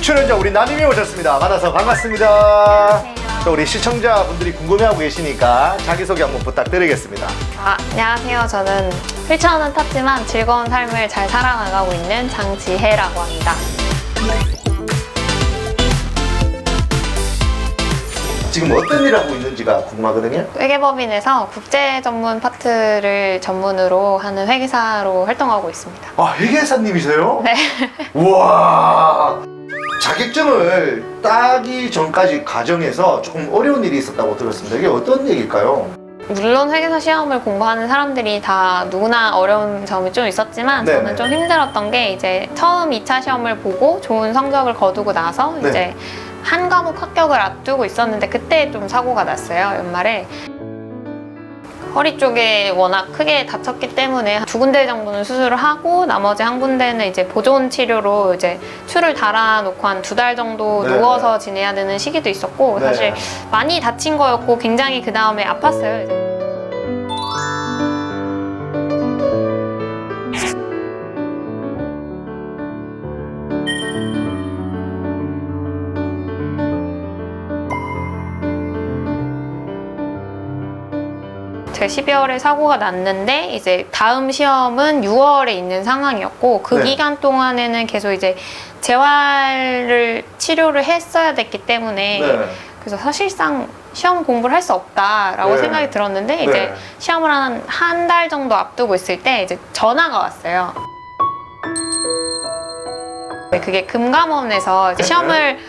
출연자 우리 남임이 오셨습니다. 만나서 반갑습니다. 안녕하세요. 또 우리 시청자분들이 궁금해하고 계시니까 자기소개 한번 부탁드리겠습니다. 안녕하세요. 저는 휠체어는 탔지만 즐거운 삶을 잘 살아나가고 있는 장지혜라고 합니다. 지금 어떤 일 하고 있는지가 궁금하거든요. 회계법인에서 국제 전문 파트를 전문으로 하는 회계사로 활동하고 있습니다. 아, 회계사님이세요? 네. 우와. 자격증을 따기 전까지 과정에서 조금 어려운 일이 있었다고 들었습니다. 이게 어떤 얘기일까요? 물론 회계사 시험을 공부하는 사람들이 다 누구나 어려운 점이 좀 있었지만 네네. 저는 좀 힘들었던 게 이제 처음 2차 시험을 보고 좋은 성적을 거두고 나서 네. 이제 한 과목 합격을 앞두고 있었는데 그때 좀 사고가 났어요. 연말에. 허리 쪽에 워낙 크게 다쳤기 때문에 두 군데 정도는 수술을 하고 나머지 한 군데는 이제 보존 치료로 이제 추를 달아놓고 한 2달 정도 네. 누워서 지내야 되는 시기도 있었고 네. 사실 많이 다친 거였고 굉장히 그 다음에 아팠어요. 이제. 제가 12월에 사고가 났는데 이제 다음 시험은 6월에 있는 상황이었고 그 네. 기간 동안에는 계속 이제 재활을 치료를 했어야 됐기 때문에 네. 그래서 사실상 시험 공부를 할 수 없다라고 네. 생각이 들었는데 네. 이제 시험을 한 달 정도 앞두고 있을 때 이제 전화가 왔어요. 그게 금감원에서 이제 네. 시험을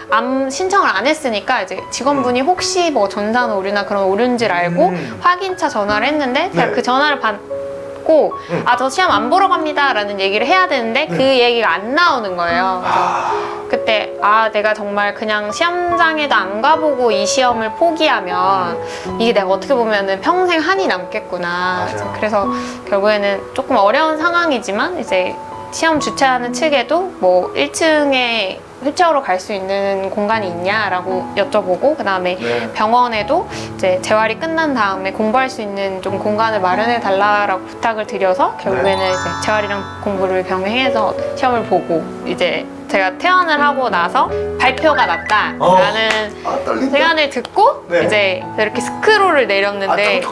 신청을 안 했으니까 이제 직원분이 혹시 뭐 전산 오류나 그런 오류인지를 알고 확인차 전화를 했는데 제가 네. 그 전화를 받고 저 시험 안 보러 갑니다 라는 얘기를 해야 되는데 그 얘기가 안 나오는 거예요. 그래서 그때 내가 정말 그냥 시험장에도 안 가보고 이 시험을 포기하면 이게 내가 어떻게 보면은 평생 한이 남겠구나. 맞아요. 그래서 결국에는 조금 어려운 상황이지만 이제 시험 주최하는 측에도 뭐 1층에 휠체어로 갈 수 있는 공간이 있냐라고 여쭤보고 그 다음에 네. 병원에도 이제 재활이 끝난 다음에 공부할 수 있는 좀 공간을 마련해 달라라고 부탁을 드려서 결국에는 이제 재활이랑 공부를 병행해서 시험을 보고 이제 제가 퇴원을 하고 나서 발표가 났다라는 떨린다. 생각을 듣고 네. 이제 이렇게 스크롤을 내렸는데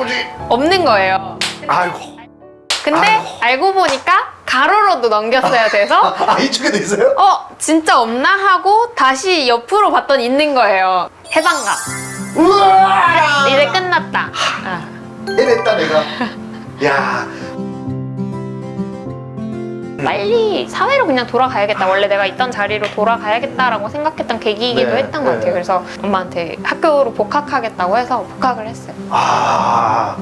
없는 거예요. 아이고. 근데 아이고. 알고 보니까 가로로도 넘겼어야 돼서 이쪽에도 있어요? 진짜 없나 하고 다시 옆으로 봤더니 있는 거예요. 해방감. 우와! 이제 끝났다. 해냈다 내가. 야. 빨리 사회로 그냥 돌아가야겠다. 원래 내가 있던 자리로 돌아가야겠다라고 생각했던 계기이기도 네, 했던 것 네. 같아요. 그래서 엄마한테 학교로 복학하겠다고 해서 복학을 했어요. 아.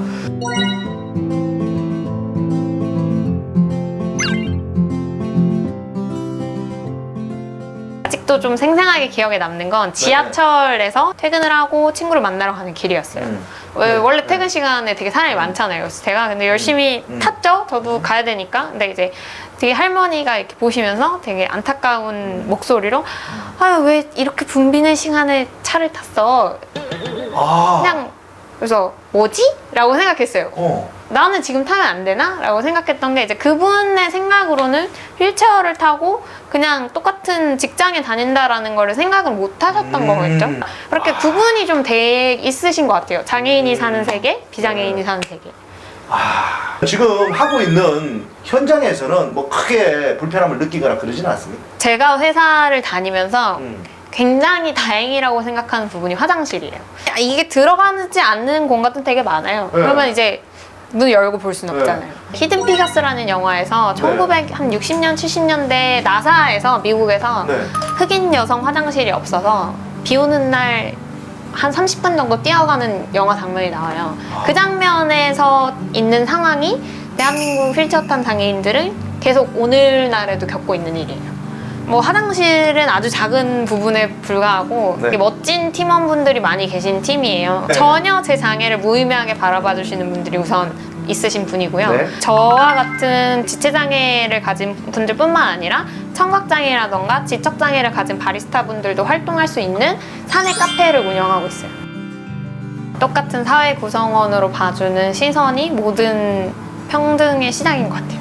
아직도 좀 생생하게 기억에 남는 건 지하철에서 퇴근을 하고 친구를 만나러 가는 길이었어요. 네. 원래 퇴근 시간에 되게 사람이 많잖아요. 그래서 제가 근데 열심히 탔죠. 저도 가야 되니까. 근데 이제 되게 할머니가 이렇게 보시면서 되게 안타까운 목소리로 왜 이렇게 붐비는 시간에 차를 탔어? 그냥 그래서 뭐지? 라고 생각했어요. 나는 지금 타면 안 되나? 라고 생각했던 게 이제 그분의 생각으로는 휠체어를 타고 그냥 똑같은 직장에 다닌다라는 거를 생각을 못 하셨던 거겠죠. 그렇게 구분이 좀 돼 있으신 것 같아요. 장애인이 사는 세계, 비장애인이 사는 세계. 지금 하고 있는 현장에서는 뭐 크게 불편함을 느끼거나 그러지는 않습니까? 제가 회사를 다니면서 굉장히 다행이라고 생각하는 부분이 화장실이에요. 이게 들어가지 않는 공간도 되게 많아요. 네. 그러면 이제 문 열고 볼 수는 네. 없잖아요. 히든 피겨스라는 영화에서 1960년, 70년대 나사에서 미국에서 네. 흑인 여성 화장실이 없어서 비 오는 날 한 30분 정도 뛰어가는 영화 장면이 나와요. 그 장면에서 있는 상황이 대한민국 휠체어 탄 장애인들은 계속 오늘날에도 겪고 있는 일이에요. 뭐 화장실은 아주 작은 부분에 불과하고 네. 되게 멋진 팀원분들이 많이 계신 팀이에요. 네. 전혀 제 장애를 무의미하게 바라봐 주시는 분들이 우선 있으신 분이고요. 네. 저와 같은 지체장애를 가진 분들뿐만 아니라 청각장애라던가 지적장애를 가진 바리스타 분들도 활동할 수 있는 사내 카페를 운영하고 있어요. 똑같은 사회 구성원으로 봐주는 시선이 모든 평등의 시작인 것 같아요.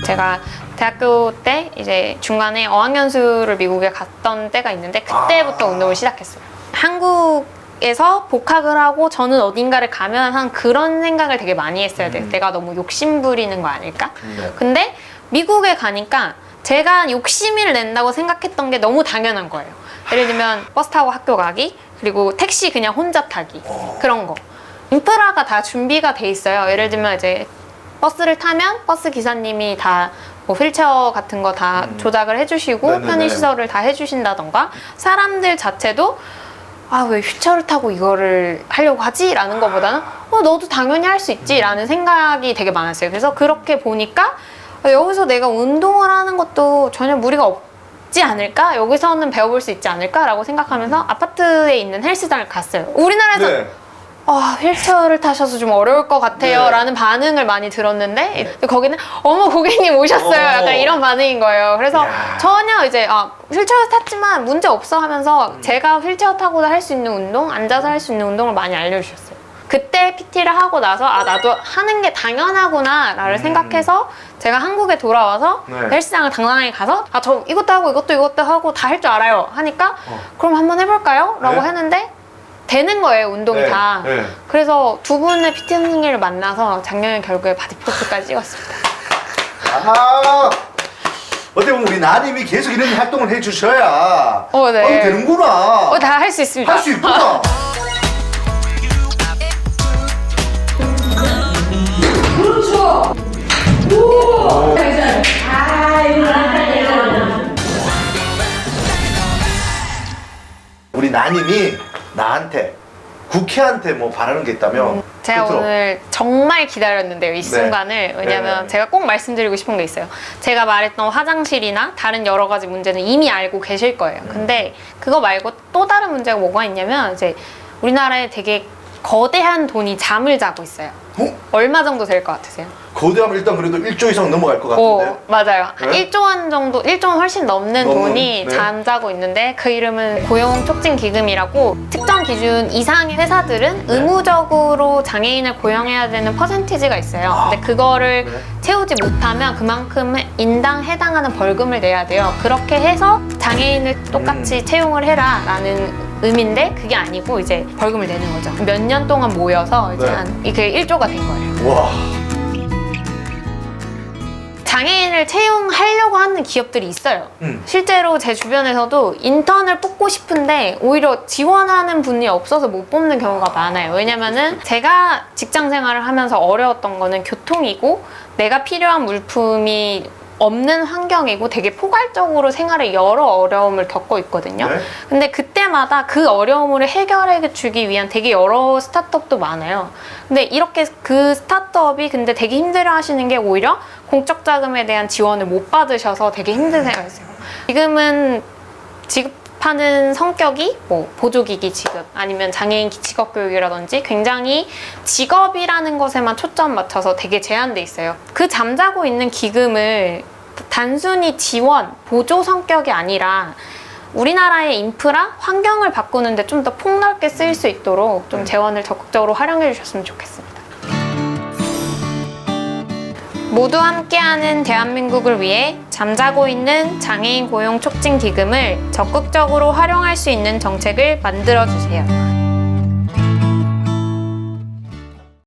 제가 대학교 때 이제 중간에 어학연수를 미국에 갔던 때가 있는데 그때부터 운동을 시작했어요. 한국에서 복학을 하고 저는 어딘가를 가면 한 그런 생각을 되게 많이 했어야 돼요. 내가 너무 욕심 부리는 거 아닐까? 네. 근데 미국에 가니까 제가 욕심을 낸다고 생각했던 게 너무 당연한 거예요. 예를 들면 버스 타고 학교 가기, 그리고 택시 그냥 혼자 타기, 그런 거. 인프라가 다 준비가 돼 있어요. 예를 들면 이제 버스를 타면 버스 기사님이 다 뭐 휠체어 같은 거 다 조작을 해주시고 네네네. 편의시설을 다 해주신다던가, 사람들 자체도 아, 왜 휠체어를 타고 이거를 하려고 하지? 라는 것보다는 너도 당연히 할 수 있지 라는 생각이 되게 많았어요. 그래서 그렇게 보니까 여기서 내가 운동을 하는 것도 전혀 무리가 없지 않을까? 여기서는 배워볼 수 있지 않을까? 라고 생각하면서 아파트에 있는 헬스장을 갔어요. 우리나라에서 네. 휠체어를 타셔서 좀 어려울 것 같아요 네. 라는 반응을 많이 들었는데 거기는 어머 고객님 오셨어요 약간 이런 반응인 거예요. 그래서 야. 전혀 이제 휠체어 탔지만 문제 없어 하면서 제가 휠체어 타고도 할 수 있는 운동, 앉아서 할 수 있는 운동을 많이 알려주셨어요. 그때 PT를 하고 나서 나도 하는 게 당연하구나 라를 생각해서 제가 한국에 돌아와서 네. 헬스장을 당당하게 가서 저 이것도 하고 이것도 하고 다 할 줄 알아요 하니까 그럼 한번 해볼까요? 라고 네. 했는데 되는 거예요, 운동이 네, 다. 네. 그래서 두 분의 PT 선생님을 만나서 작년에 결국에 바디프로필까지 찍었습니다. 아, 어떻게 보면 우리 나님이 계속 이런 활동을 해주셔야 네. 되는구나. 다 할 수 있습니다. 할 수 있구나. 그렇죠. 오. 우리 나님이 나한테 국회한테 뭐 바라는 게 있다면 제가 끝으로. 오늘 정말 기다렸는데요, 이 순간을. 왜냐면 네. 제가 꼭 말씀드리고 싶은 게 있어요. 제가 말했던 화장실이나 다른 여러 가지 문제는 이미 알고 계실 거예요. 근데 그거 말고 또 다른 문제가 뭐가 있냐면 이제 우리나라에 되게 거대한 돈이 잠을 자고 있어요. 얼마 정도 될 것 같으세요? 거대하면 일단 그래도 1조 이상 넘어갈 것 같은데. 맞아요. 네? 1조 원 정도, 1조 원 훨씬 넘는 돈이 네. 잠자고 있는데 그 이름은 고용촉진기금이라고 특정 기준 이상의 회사들은 의무적으로 장애인을 고용해야 되는 퍼센티지가 있어요. 근데 그거를 네. 채우지 못하면 그만큼 인당 해당하는 벌금을 내야 돼요. 그렇게 해서 장애인을 똑같이 채용을 해라 라는 의미인데 그게 아니고 이제 벌금을 내는 거죠. 몇 년 동안 모여서 이제 네. 이게 1조가 된 거예요. 와. 장애인을 채용하려고 하는 기업들이 있어요. 실제로 제 주변에서도 인턴을 뽑고 싶은데 오히려 지원하는 분이 없어서 못 뽑는 경우가 많아요. 왜냐면은 제가 직장 생활을 하면서 어려웠던 거는 교통이고 내가 필요한 물품이 없는 환경이고 되게 포괄적으로 생활에 여러 어려움을 겪고 있거든요. 네. 근데 그때마다 그 어려움을 해결해 주기 위한 되게 여러 스타트업도 많아요. 근데 이렇게 그 스타트업이 근데 되게 힘들어 하시는 게 오히려 공적 자금에 대한 지원을 못 받으셔서 되게 힘든 생각이 있어요. 지금은 지급하는 성격이 뭐 보조기기 지급 아니면 장애인 직업 교육이라든지 굉장히 직업이라는 것에만 초점 맞춰서 되게 제한돼 있어요. 그 잠자고 있는 기금을 단순히 지원, 보조 성격이 아니라 우리나라의 인프라, 환경을 바꾸는데 좀 더 폭넓게 쓰일 수 있도록 좀 재원을 적극적으로 활용해 주셨으면 좋겠습니다. 모두 함께하는 대한민국을 위해 잠자고 있는 장애인 고용 촉진 기금을 적극적으로 활용할 수 있는 정책을 만들어 주세요.